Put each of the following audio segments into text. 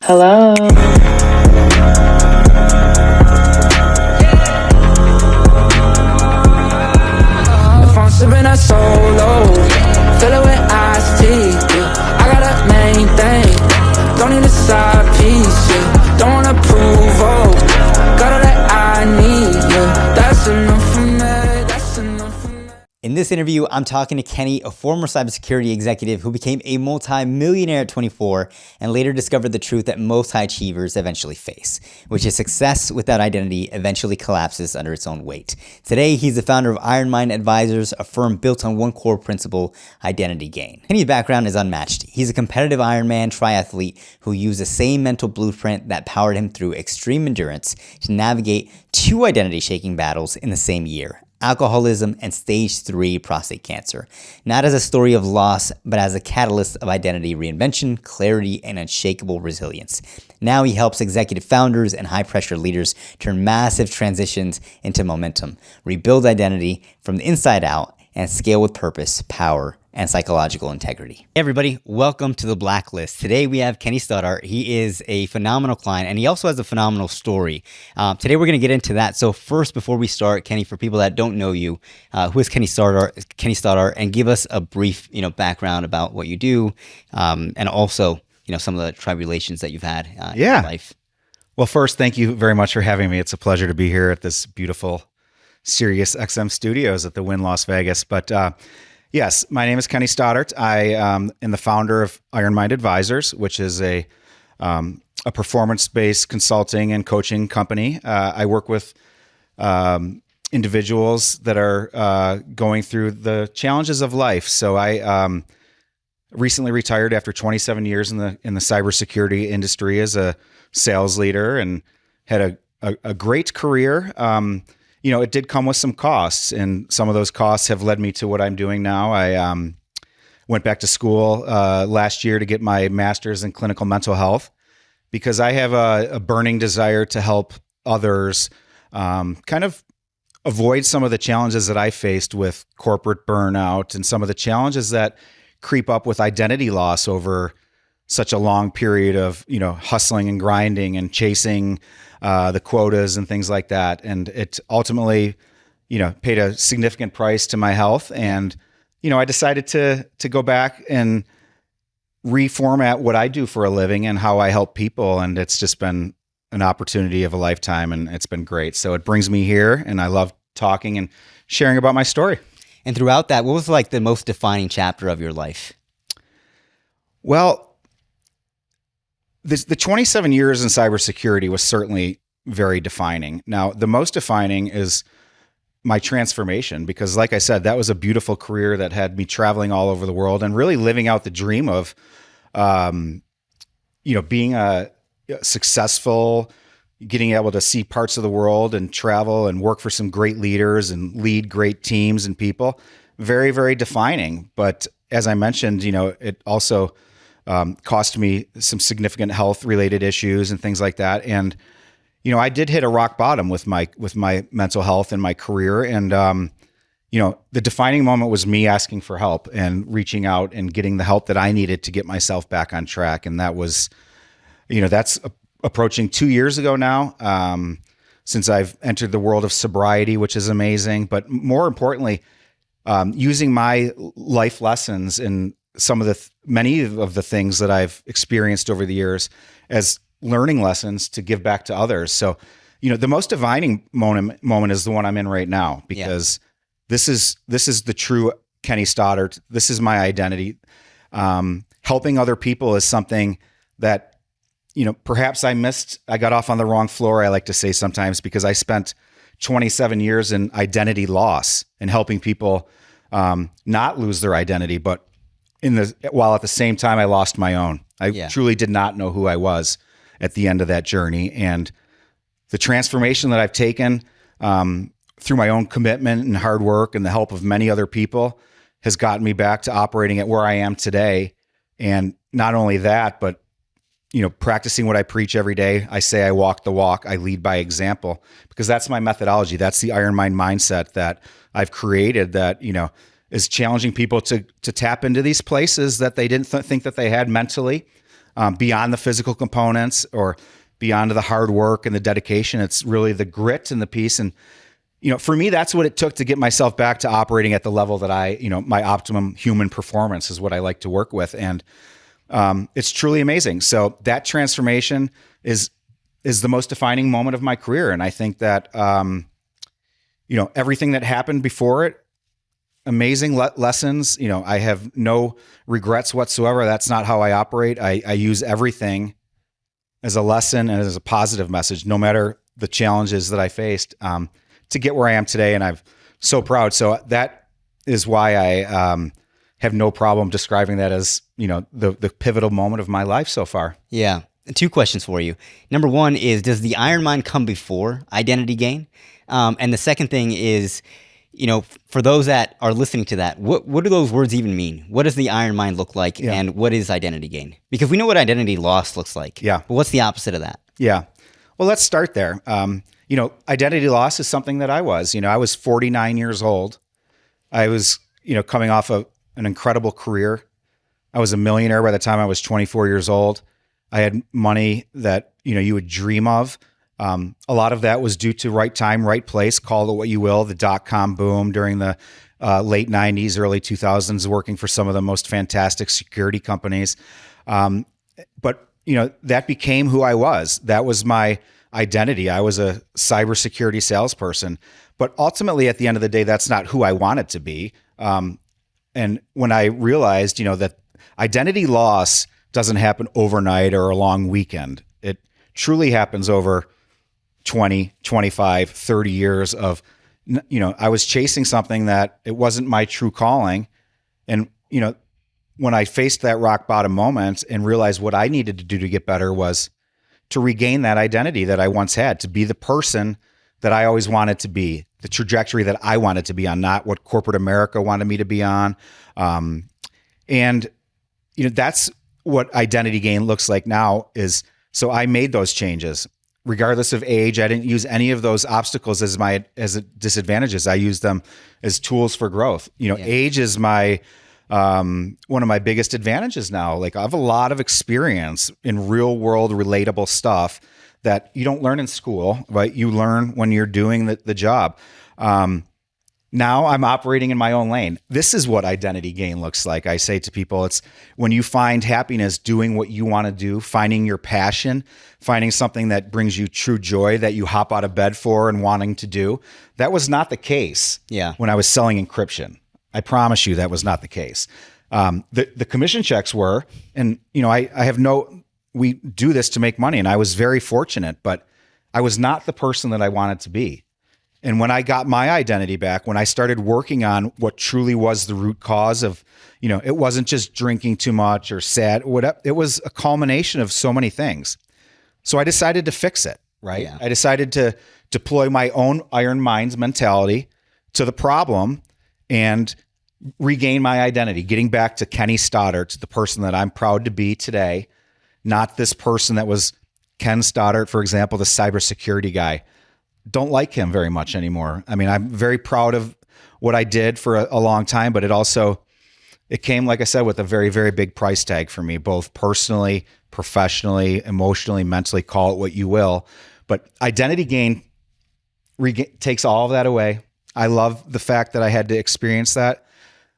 Hello. If I'm sipping that solo, fill it with iced tea, yeah. I got a main thing, don't need a side piece, yeah. Don't wanna prove, got all that I need, yeah. That's enough for me, that's enough for me. In this interview, I'm talking to Kenny, a former cybersecurity executive who became a multi-millionaire at 24 and later discovered the truth that most high achievers eventually face, which is success without identity eventually collapses under its own weight. Today, he's the founder of Iron Mind Advisors, a firm built on one core principle, identity gain. Kenny's background is unmatched. He's a competitive Ironman triathlete who used the same mental blueprint that powered him through extreme endurance to navigate two identity-shaking battles in the same year: alcoholism and stage 3 prostate cancer, not as a story of loss, but as a catalyst of identity reinvention, clarity, and unshakable resilience. Now he helps executive founders and high-pressure leaders turn massive transitions into momentum, rebuild identity from the inside out, and scale with purpose, power, and psychological integrity. Hey everybody, welcome to The Blacklist. Today we have Kenny Stoddart. He is a phenomenal client and he also has a phenomenal story. Today we're going to get into that. So first, before we start, Kenny, for people that don't know you, who is Kenny Stoddart, and give us a brief, background about what you do, and also, some of the tribulations that you've had in your life. Well, first, thank you very much for having me. It's a pleasure to be here at this beautiful Sirius XM studios at the Wynn Las Vegas. But yes, my name is Kenny Stoddart. I am the founder of Iron Mind Advisors, which is a performance-based consulting and coaching company. I work with individuals that are going through the challenges of life. So I recently retired after 27 years in the cybersecurity industry as a sales leader and had a great career. It did come with some costs, and some of those costs have led me to what I'm doing now. I went back to school last year to get my master's in clinical mental health because I have a burning desire to help others kind of avoid some of the challenges that I faced with corporate burnout and some of the challenges that creep up with identity loss over such a long period of, hustling and grinding and chasing the quotas and things like that. And it ultimately, paid a significant price to my health. And, I decided to go back and reformat what I do for a living and how I help people. And it's just been an opportunity of a lifetime, and it's been great. So it brings me here, and I love talking and sharing about my story. And throughout that, what was like the most defining chapter of your life? Well, the 27 years in cybersecurity was certainly very defining. Now, the most defining is my transformation, because like I said, that was a beautiful career that had me traveling all over the world and really living out the dream of, being a successful, getting able to see parts of the world and travel and work for some great leaders and lead great teams and people. Very, very defining. But as I mentioned, it also cost me some significant health related issues and things like that. And, I did hit a rock bottom with my mental health and my career. And, the defining moment was me asking for help and reaching out and getting the help that I needed to get myself back on track. And that was, that's approaching 2 years ago now, since I've entered the world of sobriety, which is amazing. But more importantly, using my life lessons and some of many of the things that I've experienced over the years as learning lessons to give back to others. So, the most defining moment is the one I'm in right now, because this is the true Kenny Stoddart. This is my identity. Helping other people is something that, perhaps I missed. I got off on the wrong floor, I like to say sometimes, because I spent 27 years in identity loss and helping people not lose their identity, but while at the same time I lost my own. I truly did not know who I was at the end of that journey. And the transformation that I've taken through my own commitment and hard work and the help of many other people has gotten me back to operating at where I am today. And not only that, but practicing what I preach every day. I say I walk the walk, I lead by example, because that's my methodology. That's the Iron Mind mindset that I've created that, is challenging people to tap into these places that they didn't think that they had mentally, beyond the physical components or beyond the hard work and the dedication. It's really the grit and the peace. And, for me, that's what it took to get myself back to operating at the level that my optimum human performance is what I like to work with. And it's truly amazing. So that transformation is the most defining moment of my career. And I think that, everything that happened before it, amazing lessons. I have no regrets whatsoever. That's not how I operate. I use everything as a lesson and as a positive message, no matter the challenges that I faced, to get where I am today. And I'm so proud. So that is why I have no problem describing that as, the pivotal moment of my life so far. Yeah. 2 questions for you. Number 1 is, does the iron mind come before identity gain? And the second thing is, for those that are listening to that, what do those words even mean? What does the iron mind look like? Yeah. And what is identity gain? Because we know what identity loss looks like. Yeah. But what's the opposite of that? Yeah. Well, let's start there. Identity loss is something that I was. I was 49 years old. I was, coming off of an incredible career. I was a millionaire by the time I was 24 years old. I had money that, you would dream of. A lot of that was due to right time, right place, call it what you will, the dot-com boom during the late 90s, early 2000s, working for some of the most fantastic security companies. But that became who I was. That was my identity. I was a cybersecurity salesperson. But ultimately, at the end of the day, that's not who I wanted to be. And when I realized, that identity loss doesn't happen overnight or a long weekend, it truly happens over 20, 25, 30 years of, I was chasing something that it wasn't my true calling. And, when I faced that rock bottom moment and realized what I needed to do to get better was to regain that identity that I once had, to be the person that I always wanted to be, the trajectory that I wanted to be on, not what corporate America wanted me to be on. And, that's what identity gain looks like now is, so I made those changes. Regardless of age, I didn't use any of those obstacles as disadvantages. I used them as tools for growth. Age is my one of my biggest advantages now. Like, I have a lot of experience in real world relatable stuff that you don't learn in school, right? You learn when you're doing the job. Now I'm operating in my own lane. This is what identity gain looks like. I say to people, it's when you find happiness doing what you want to do, finding your passion, finding something that brings you true joy that you hop out of bed for and wanting to do. That was not the case when I was selling encryption. I promise you that was not the case. The commission checks were, and we do this to make money, and I was very fortunate, but I was not the person that I wanted to be. And when I got my identity back, when I started working on what truly was the root cause of, it wasn't just drinking too much or sad, whatever. It was a culmination of so many things. So I decided to fix it, right? Yeah. I decided to deploy my own iron mind's mentality to the problem and regain my identity, getting back to Kenny Stoddart, the person that I'm proud to be today, not this person that was Ken Stoddart, for example, the cybersecurity guy. Don't like him very much anymore. I mean, I'm very proud of what I did for a long time, but it came, like I said, with a very, very big price tag for me, both personally, professionally, emotionally, mentally, call it what you will. But identity gain takes all of that away. I love the fact that I had to experience that.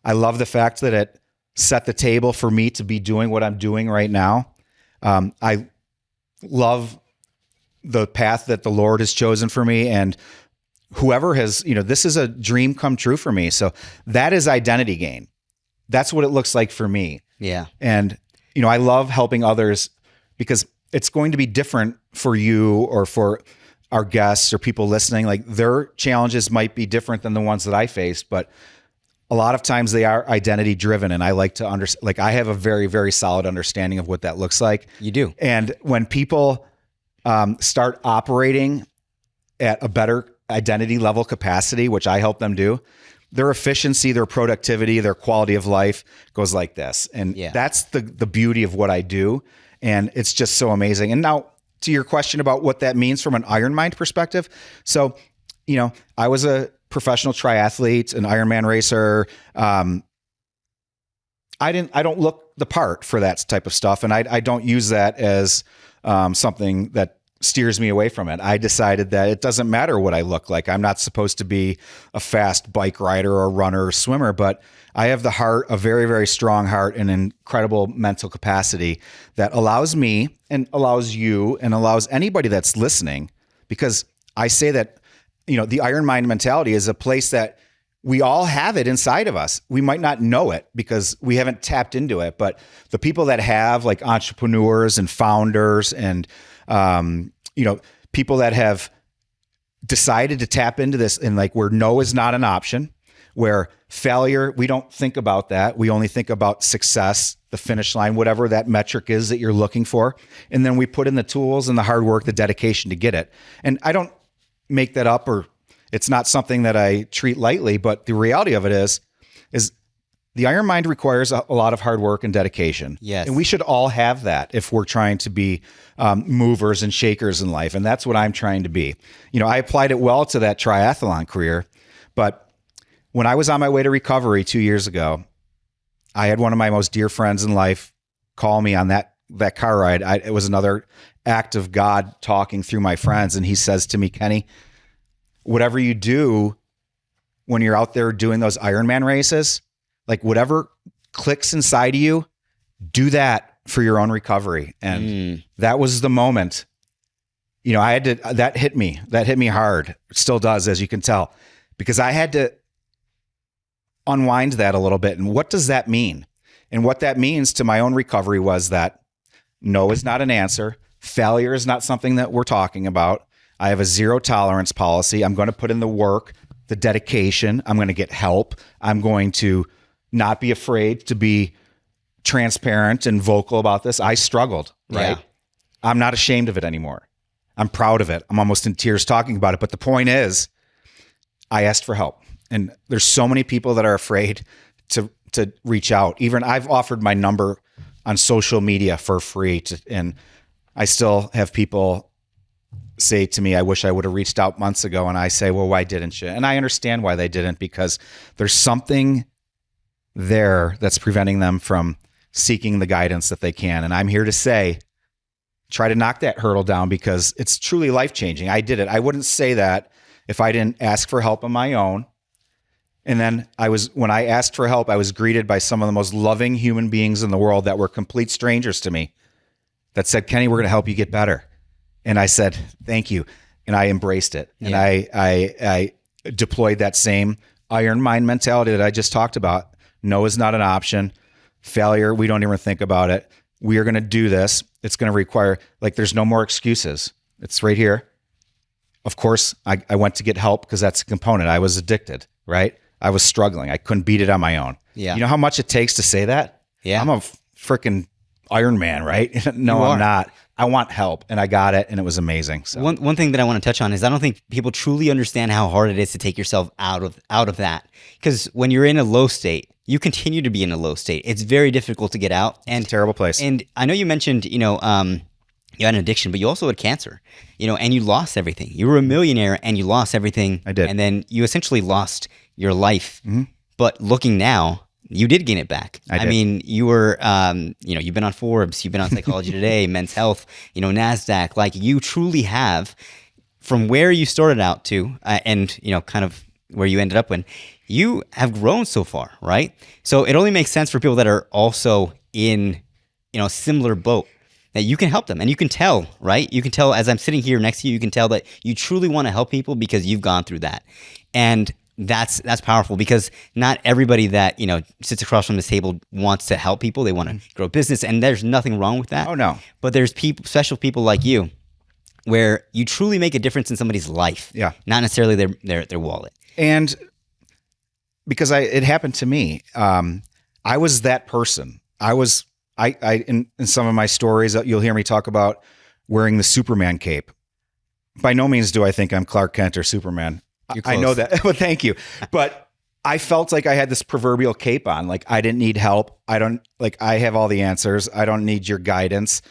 I love the fact that it set the table for me to be doing what I'm doing right now. I love the path that the Lord has chosen for me, and whoever has, this is a dream come true for me. So that is identity gain. That's what it looks like for me. Yeah. And, I love helping others because it's going to be different for you or for our guests or people listening. Like, their challenges might be different than the ones that I faced, but a lot of times they are identity driven. And I like to understand, like, I have a very, very solid understanding of what that looks like. You do. And when people start operating at a better identity level capacity, which I help them do, their efficiency, their productivity, their quality of life goes like this. And that's the beauty of what I do. And it's just so amazing. And now to your question about what that means from an Iron Mind perspective. So, I was a professional triathlete, an Ironman racer. I don't look the part for that type of stuff. And I don't use that as something that steers me away from it. I decided that it doesn't matter what I look like. I'm not supposed to be a fast bike rider or runner or swimmer, but I have the heart, a very, very strong heart and incredible mental capacity that allows me and allows you and allows anybody that's listening, because I say that, the iron mind mentality is a place that we all have it inside of us. We might not know it because we haven't tapped into it, but the people that have, like entrepreneurs and founders and, people that have decided to tap into this and like where no is not an option, where failure, we don't think about that. We only think about success, the finish line, whatever that metric is that you're looking for. And then we put in the tools and the hard work, the dedication to get it. And I don't make that up, or it's not something that I treat lightly, but the reality of it is the iron mind requires a lot of hard work and dedication. Yes. And we should all have that if we're trying to be movers and shakers in life. And that's what I'm trying to be. I applied it well to that triathlon career, but when I was on my way to recovery 2 years ago, I had one of my most dear friends in life call me on that car ride. It was another act of God talking through my friends. And he says to me, Kenny, whatever you do when you're out there doing those Ironman races, like whatever clicks inside of you, do that for your own recovery. And that was the moment, that hit me hard. It still does, as you can tell, because I had to unwind that a little bit. And what does that mean? And what that means to my own recovery was that no is not an answer. Failure is not something that we're talking about. I have a zero tolerance policy. I'm going to put in the work, the dedication. I'm going to get help. I'm going to not be afraid to be transparent and vocal about this. I struggled, right? Yeah. I'm not ashamed of it anymore. I'm proud of it. I'm almost in tears talking about it. But the point is, I asked for help. And there's so many people that are afraid to reach out. Even I've offered my number on social media for free and I still have people say to me, I wish I would have reached out months ago. And I say, well, why didn't you? And I understand why they didn't, because there's something there that's preventing them from seeking the guidance that they can. And I'm here to say, try to knock that hurdle down, because it's truly life-changing. I did it. I wouldn't say that if I didn't ask for help on my own. And then when I asked for help, I was greeted by some of the most loving human beings in the world that were complete strangers to me that said, Kenny, we're going to help you get better. And I said, thank you. And I embraced it. And I deployed that same iron mind mentality that I just talked about. No is not an option. Failure, we don't even think about it. We are going to do this. It's going to require, there's no more excuses. It's right here. Of course, I went to get help because that's a component. I was addicted, right? I was struggling. I couldn't beat it on my own. Yeah. You know how much it takes to say that? Yeah. I'm a freaking Iron Man, right? No, I'm not. I want help, and I got it, and it was amazing. So. One thing that I want to touch on is I don't think people truly understand how hard it is to take yourself out of that. Because when you're in a low state, you continue to be in a low state. It's very difficult to get out. And terrible place. And I know you mentioned, you had an addiction, but you also had cancer, and you lost everything. You were a millionaire and you lost everything. I did. And then you essentially lost your life. Mm-hmm. But looking now, you did gain it back. I did. mean, you were, you've been on Forbes, you've been on Psychology Today, Men's Health, NASDAQ. Like, you truly have, from where you started out to, and kind of where you ended up when, you have grown so far, right? So it only makes sense for people that are also in, a similar boat, that you can help them. And you can tell, right? You can tell, as I'm sitting here next to you, you can tell that you truly want to help people because you've gone through that. And that's powerful, because not everybody that, sits across from this table wants to help people. They want to grow a business, and there's nothing wrong with that. Oh, no. But there's special people like you where you truly make a difference in somebody's life. Yeah. Not necessarily their wallet. And because it happened to me, I was that person. In some of my stories, you'll hear me talk about wearing the Superman cape. By no means do I think I'm Clark Kent or Superman. I know that. Well, thank you. But I felt like I had this proverbial cape on. Like, I didn't need help. I have all the answers. I don't need your guidance.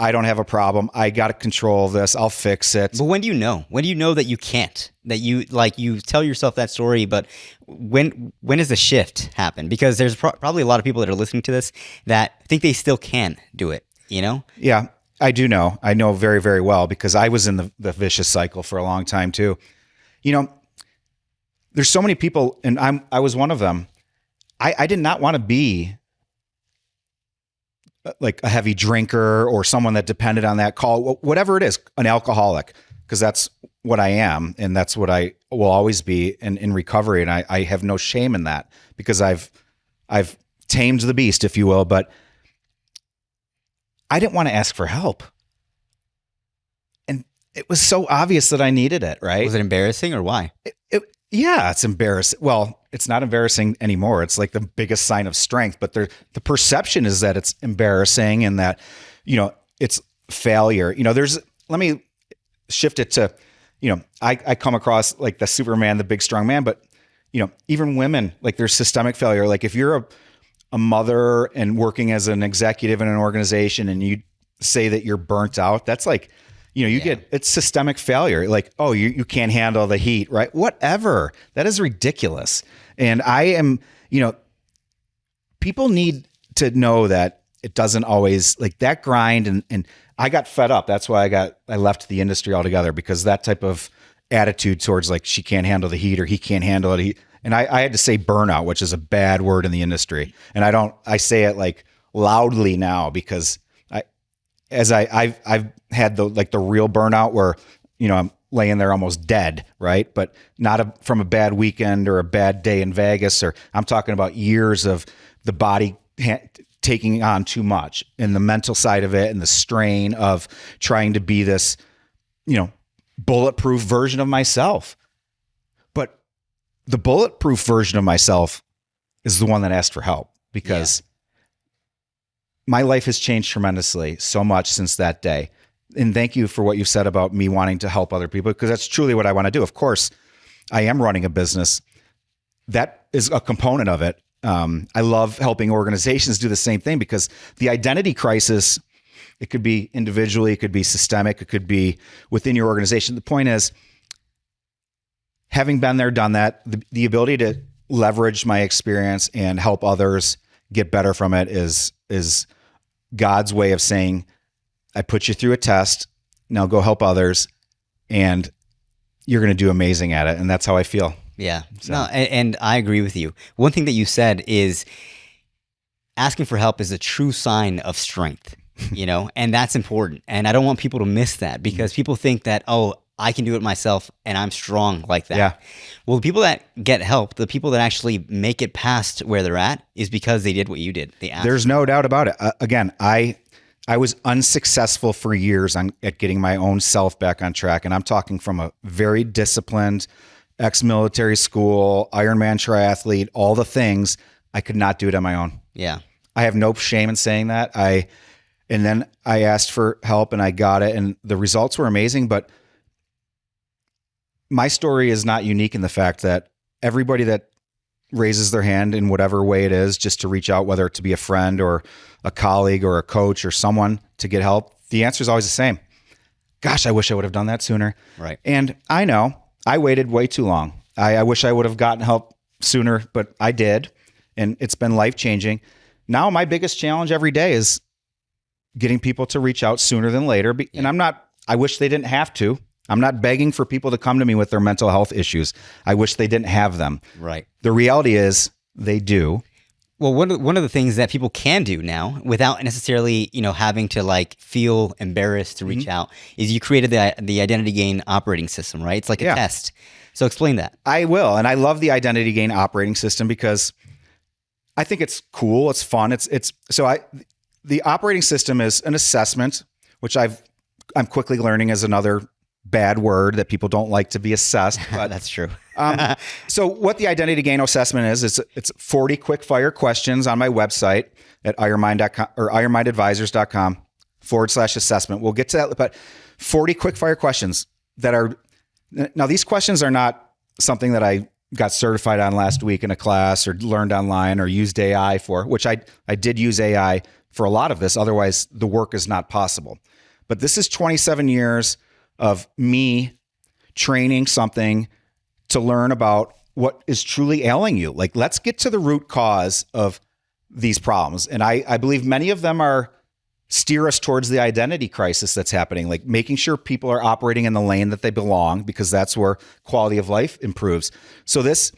I don't have a problem. I got to control this. I'll fix it. But when do you know? When do you know that you can't? That you tell yourself that story, but when does the shift happen? Because there's probably a lot of people that are listening to this that think they still can do it, you know? Yeah, I do know. I know very, very well because I was in the vicious cycle for a long time too. You know, there's so many people, and I was one of them. I did not want to be like a heavy drinker or someone that depended on that call, whatever it is, an alcoholic, because that's what I am. And that's what I will always be in recovery. And I have no shame in that because I've tamed the beast, if you will, but I didn't want to ask for help. And it was so obvious that I needed it, right? Was it embarrassing or why? Yeah, it's embarrassing. Well, it's not embarrassing anymore. It's like the biggest sign of strength, but the perception is that it's embarrassing and that, you know, it's failure. You know, let me shift it to, you know, I come across like the Superman, the big strong man, but, you know, even women, like there's systemic failure. Like if you're a mother and working as an executive in an organization and you say that you're burnt out, that's like, you know, it's systemic failure. Like, oh, you can't handle the heat, right? Whatever. That is ridiculous. And I am, you know, people need to know that it doesn't always like that grind. And I got fed up. That's why I left the industry altogether because that type of attitude towards like, she can't handle the heat or he can't handle it. And I had to say burnout, which is a bad word in the industry. And I say it like loudly now because I've had the real burnout where, you know, I'm laying there almost dead, right? But not from a bad weekend or a bad day in Vegas, or I'm talking about years of the body taking on too much and the mental side of it and the strain of trying to be this, you know, bulletproof version of myself. But the bulletproof version of myself is the one that asked for help because my life has changed tremendously so much since that day. And thank you for what you said about me wanting to help other people, because that's truly what I want to do. Of course, I am running a business. That is a component of it. I love helping organizations do the same thing because the identity crisis, it could be individually, it could be systemic, it could be within your organization. The point is, having been there, done that, the ability to leverage my experience and help others get better from it is God's way of saying, I put you through a test. Now go help others and you're going to do amazing at it. And that's how I feel. Yeah. So. No, and I agree with you. One thing that you said is asking for help is a true sign of strength, you know, and that's important. And I don't want people to miss that because people think that, oh, I can do it myself and I'm strong like that. Yeah. Well, the people that get help, the people that actually make it past where they're at is because they did what you did. There's no doubt about it. Again, I was unsuccessful for years at getting my own self back on track. And I'm talking from a very disciplined ex-military school, Ironman triathlete, all the things. I could not do it on my own. Yeah. I have no shame in saying that. And then I asked for help and I got it and the results were amazing. But my story is not unique in the fact that everybody that raises their hand in whatever way it is, just to reach out, whether it to be a friend or a colleague or a coach or someone to get help, the answer is always the same. Gosh, I wish I would have done that sooner. Right. And I know I waited way too long. I wish I would have gotten help sooner, but I did. And it's been life-changing. Now my biggest challenge every day is getting people to reach out sooner than later. And I wish they didn't have to. I'm not begging for people to come to me with their mental health issues. I wish they didn't have them. Right. The reality is they do. Well, one of the things that people can do now without necessarily, you know, having to like feel embarrassed to reach out is you created the identity gain operating system, right? It's like a test. So explain that. I will. And I love the identity gain operating system because I think it's cool. It's fun. The operating system is an assessment, which I'm quickly learning is another bad word that people don't like to be assessed. But that's true. So what the identity gain assessment is, it's 40 quick fire questions on my website at ironmind.com or ironmindadvisors.com/assessment. We'll get to that, but 40 quick fire questions now these questions are not something that I got certified on last week in a class or learned online or used AI for, which I did use AI for a lot of this. Otherwise, the work is not possible. But this is 27 years of me training something to learn about what is truly ailing you. Like, let's get to the root cause of these problems. And I believe many of them steer us towards the identity crisis that's happening, like making sure people are operating in the lane that they belong, because that's where quality of life improves. So this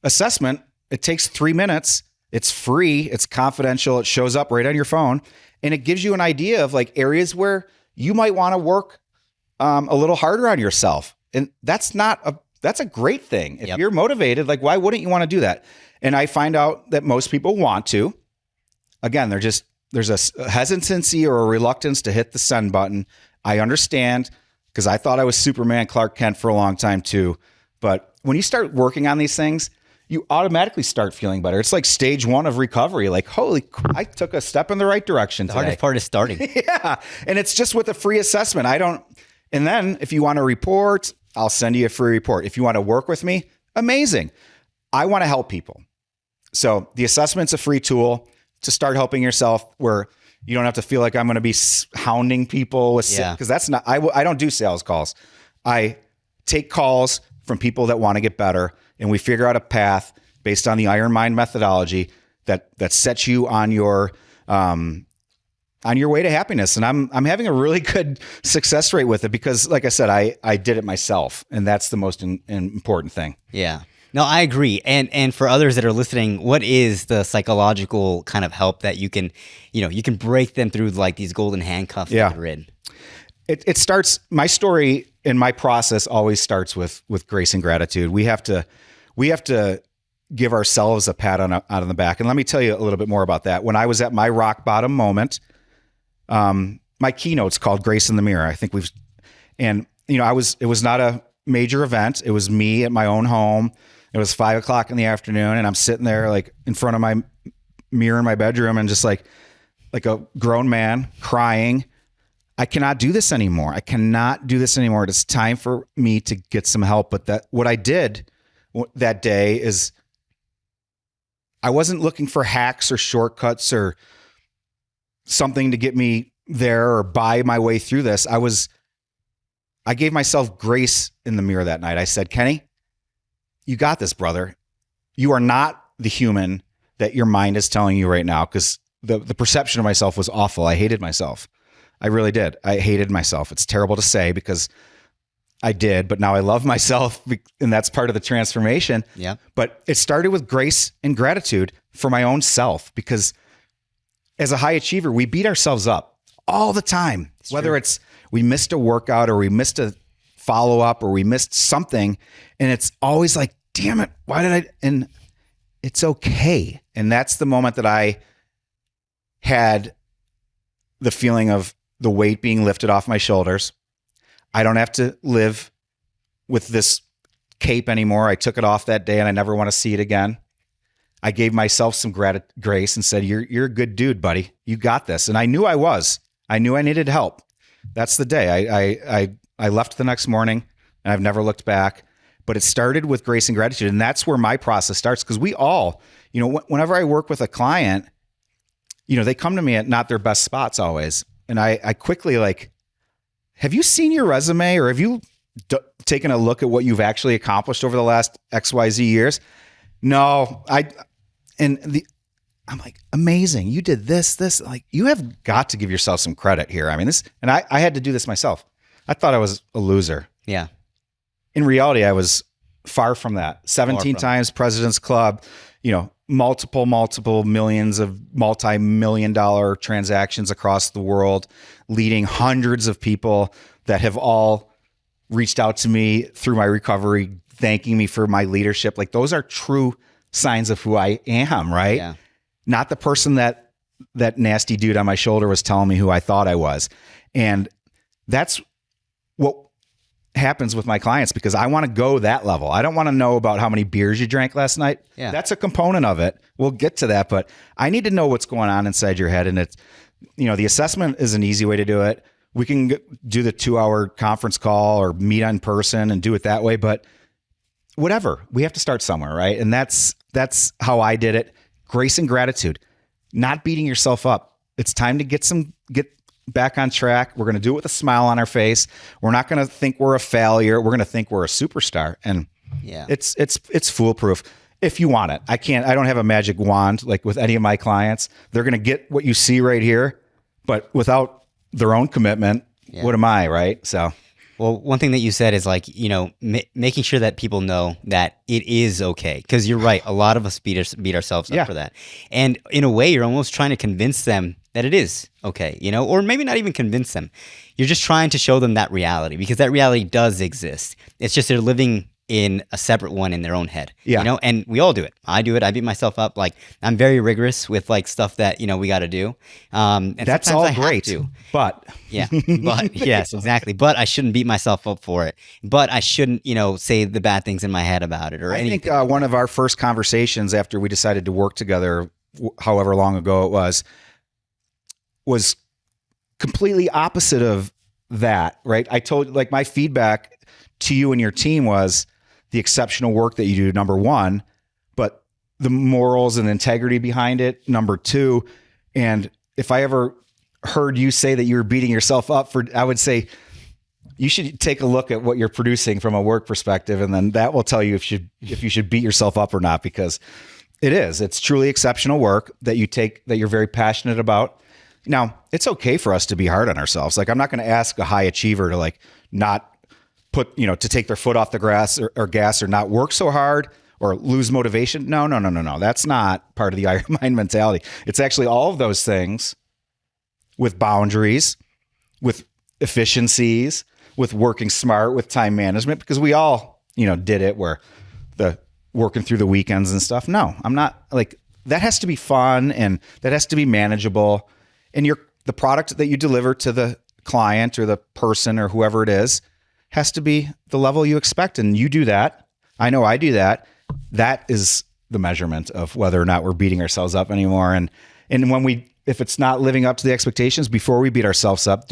assessment, it takes 3 minutes. It's free. It's confidential. It shows up right on your phone, and it gives you an idea of like areas where you might want to work a little harder on yourself. And that's a great thing. If you're motivated, like, why wouldn't you want to do that? And I find out that most people want to. Again, there's a hesitancy or a reluctance to hit the send button. I understand, because I thought I was Superman Clark Kent for a long time too. But when you start working on these things, you automatically start feeling better. It's like stage 1 of recovery. Like, I took a step in the right direction today. The hardest part is starting. Yeah. And it's just with a free assessment. And then if you want a report, I'll send you a free report. If you want to work with me, amazing. I want to help people. So the assessment's a free tool to start helping yourself, where you don't have to feel like I'm going to be hounding people with, because that's not, I don't do sales calls. I take calls from people that want to get better, and we figure out a path based on the Iron Mind methodology that sets you on your way to happiness. And I'm having a really good success rate with it, because like I said, I did it myself, and that's the most important thing. Yeah. No, I agree. And for others that are listening, what is the psychological kind of help that you can break them through, like these golden handcuffs that you're in? It starts, my story and my process always starts with grace and gratitude. We have to give ourselves a pat on the back. And let me tell you a little bit more about that. When I was at my rock bottom moment, my keynote's called Grace in the Mirror. I think it was not a major event. It was me at my own home. It was 5:00 in the afternoon, and I'm sitting there like in front of my mirror in my bedroom, and just like a grown man crying. I cannot do this anymore. I cannot do this anymore. It's time for me to get some help. But what I did that day is, I wasn't looking for hacks or shortcuts or something to get me there or buy my way through this. I gave myself grace in the mirror that night. I said, Kenny, you got this, brother. You are not the human that your mind is telling you right now, because the perception of myself was awful. I hated myself. I really did. I hated myself. It's terrible to say, because I did, but now I love myself, and that's part of the transformation. Yeah. But it started with grace and gratitude for my own self, because as a high achiever, we beat ourselves up all the time, whether it's we missed a workout or we missed a follow up or we missed something. And it's always like, damn it, why did I? And it's okay. And that's the moment that I had the feeling of the weight being lifted off my shoulders. I don't have to live with this cape anymore. I took it off that day, and I never want to see it again. I gave myself some grace and said, you're a good dude, buddy. You got this. And I knew I was. I knew I needed help. That's the day. I left the next morning, and I've never looked back. But it started with grace and gratitude. And that's where my process starts, because we all, whenever I work with a client, they come to me at not their best spots always. And I quickly have you seen your resume, or have you taken a look at what you've actually accomplished over the last XYZ years? No, I'm like, amazing. You did this, like, you have got to give yourself some credit here. I mean, I had to do this myself. I thought I was a loser. Yeah. In reality, I was far from that. 17 times President's Club, multiple millions of multi-million-dollar transactions across the world, leading hundreds of people that have all reached out to me through my recovery, thanking me for my leadership. Like, those are true signs of who I am, right? Yeah. Not the person that nasty dude on my shoulder was telling me who I thought I was. And that's what happens with my clients, because I want to go that level. I don't want to know about how many beers you drank last night. Yeah. That's a component of it. We'll get to that, but I need to know what's going on inside your head. And it's, the assessment is an easy way to do it. We can do the 2-hour conference call or meet in person and do it that way, but whatever, we have to start somewhere, right? And that's how I did it. Grace and gratitude, not beating yourself up. it's time to get back on track. We're going to do it with a smile on our face. We're not going to think we're a failure. We're going to think we're a superstar. And it's foolproof if you want it. I don't have a magic wand like with any of my clients. They're going to get what you see right here, but without their own commitment, what am I, right? So, well, one thing that you said is like, making sure that people know that it is okay. Because you're right. A lot of us beat ourselves up for that. And in a way, you're almost trying to convince them that it is okay, or maybe not even convince them. You're just trying to show them that reality, because that reality does exist. It's just they're living in a separate one in their own head, and we all do it. I do it. I beat myself up. Like, I'm very rigorous with like stuff that, we got to do. And that's all great. But yes, exactly. But I shouldn't beat myself up for it. But I shouldn't, say the bad things in my head about it or anything. I think one of our first conversations after we decided to work together, however long ago it was completely opposite of that, right? I told, like, my feedback to you and your team was the exceptional work that you do, number one, but the morals and integrity behind it, number two. And if I ever heard you say that you were beating yourself up I would say you should take a look at what you're producing from a work perspective. And then that will tell you if you should beat yourself up or not, because it's truly exceptional work that you're very passionate about. Now, it's okay for us to be hard on ourselves. Like, I'm not going to ask a high achiever to like not put, to take their foot off the gas or not work so hard or lose motivation. No. That's not part of the Iron Mind mentality. It's actually all of those things with boundaries, with efficiencies, with working smart, with time management, because we all, did it where the working through the weekends and stuff. No, I'm not like that. Has to be fun and that has to be manageable. And the product that you deliver to the client or the person or whoever it is has to be the level you expect. And you do that. I know I do that. That is the measurement of whether or not we're beating ourselves up anymore. And if it's not living up to the expectations before we beat ourselves up,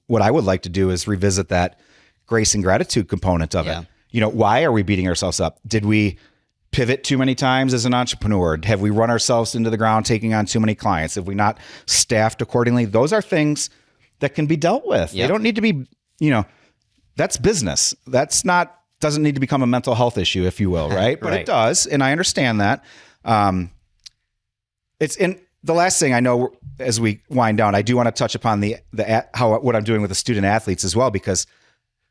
what I would like to do is revisit that grace and gratitude component of it. Why are we beating ourselves up? Did we pivot too many times as an entrepreneur? Have we run ourselves into the ground taking on too many clients? Have we not staffed accordingly? Those are things that can be dealt with. They don't need to be, that's business. Doesn't need to become a mental health issue, if you will, right? But it does. And I understand that. It's in the last thing I know as we wind down, I do want to touch upon what I'm doing with the student athletes as well, because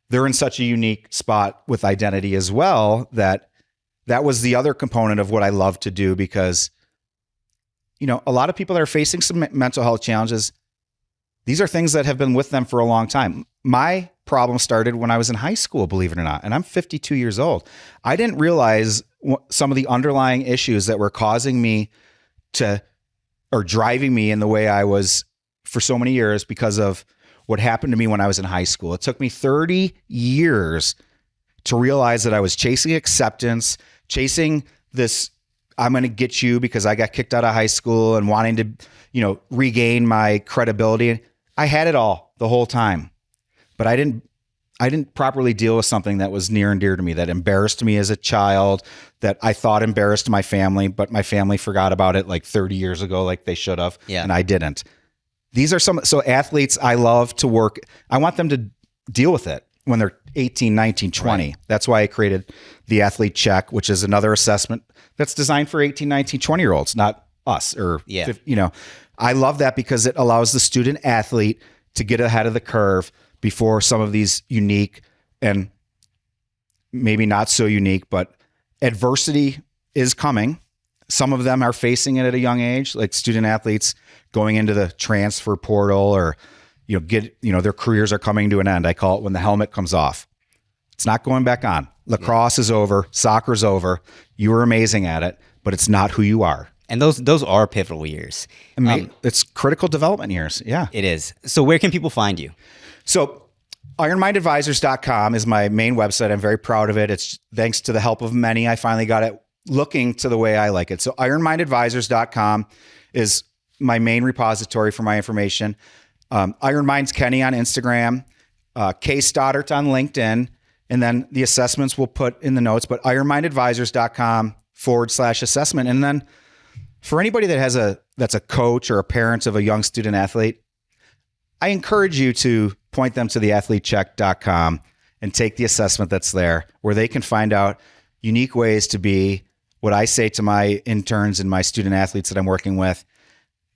they're in such a unique spot with identity as well, that was the other component of what I love to do, because, a lot of people that are facing some mental health challenges, these are things that have been with them for a long time. My problem started when I was in high school, believe it or not, and I'm 52 years old. I didn't realize some of the underlying issues that were causing me or driving me in the way I was for so many years because of what happened to me when I was in high school. It took me 30 years to realize that I was chasing acceptance, chasing this, I'm going to get you because I got kicked out of high school and wanting to, regain my credibility. I had it all the whole time, but I didn't properly deal with something that was near and dear to me, that embarrassed me as a child, that I thought embarrassed my family, but my family forgot about it like 30 years ago, like they should have. And I didn't. These are so athletes I love to work. I want them to deal with it when they're 18, 19, 20. Right. That's why I created the Athlete Check, which is another assessment that's designed for 18, 19, 20-year-olds, not us. I love that because it allows the student athlete to get ahead of the curve before some of these unique and maybe not so unique, but adversity is coming. Some of them are facing it at a young age, like student athletes going into the transfer portal or their careers are coming to an end. I call it when the helmet comes off. It's not going back on. Lacrosse is over. Soccer's over. You were amazing at it, but it's not who you are. And those are pivotal years. It's critical development years. Yeah, it is. So where can people find you? So ironmindadvisors.com is my main website. I'm very proud of it. It's thanks to the help of many. I finally got it looking to the way I like it. So ironmindadvisors.com is my main repository for my information. Iron Minds Kenny on Instagram, K Stoddart on LinkedIn, and then the assessments we'll put in the notes, but ironmindadvisors.com/assessment. And then for anybody that has a that's a coach or a parent of a young student athlete, I encourage you to point them to theathletecheck.com and take the assessment that's there, where they can find out unique ways to be what I say to my interns and my student athletes that I'm working with.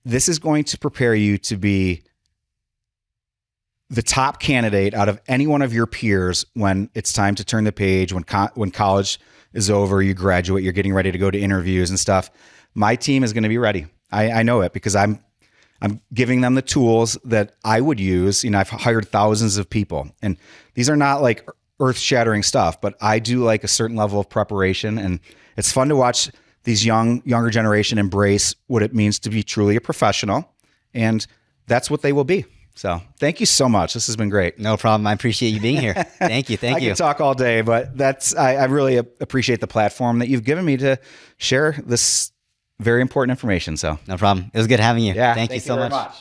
This is going to prepare you to be the top candidate out of any one of your peers when it's time to turn the page, when college is over, you graduate, you're getting ready to go to interviews and stuff. My team is going to be ready. I know it because I'm giving them the tools that I would use. You know, I've hired thousands of people, and these are not like earth-shattering stuff, but I do like a certain level of preparation, and it's fun to watch these younger generation embrace what it means to be truly a professional, and that's what they will be. So thank you so much. This has been great. No problem. I appreciate you being here. Thank you. I could talk all day, but I really appreciate the platform that you've given me to share this very important information. So no problem. It was good having you. Yeah, thank you so much.